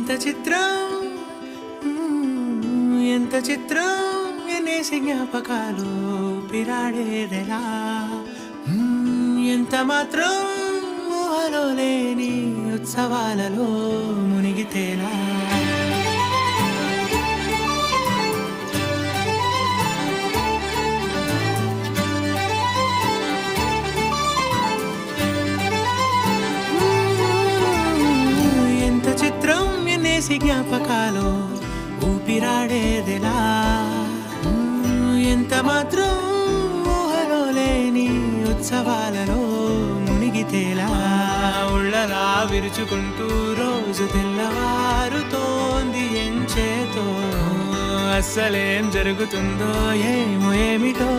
ఎంత చిత్రం ఎంత చిత్రం ఎనేసి జ్ఞాపకాలు పిరాడేదెలా ఎంత మాత్రం ఊహలో లేని ఉత్సవాలలో మునిగితేలా ఎంత చిత్రం ఎనేసి జ్ఞాపకాలు ఊపిరాడేదెలా ఎంత మాత్రం ఊహలో లేని ఉత్సవాలలో మునిగితేలా ఉళ్ళలా విరుచుకుంటూ రోజు తెల్లవారుతోంది ఎంచేతో అస్సలేం జరుగుతుందో ఏమో ఏమిటో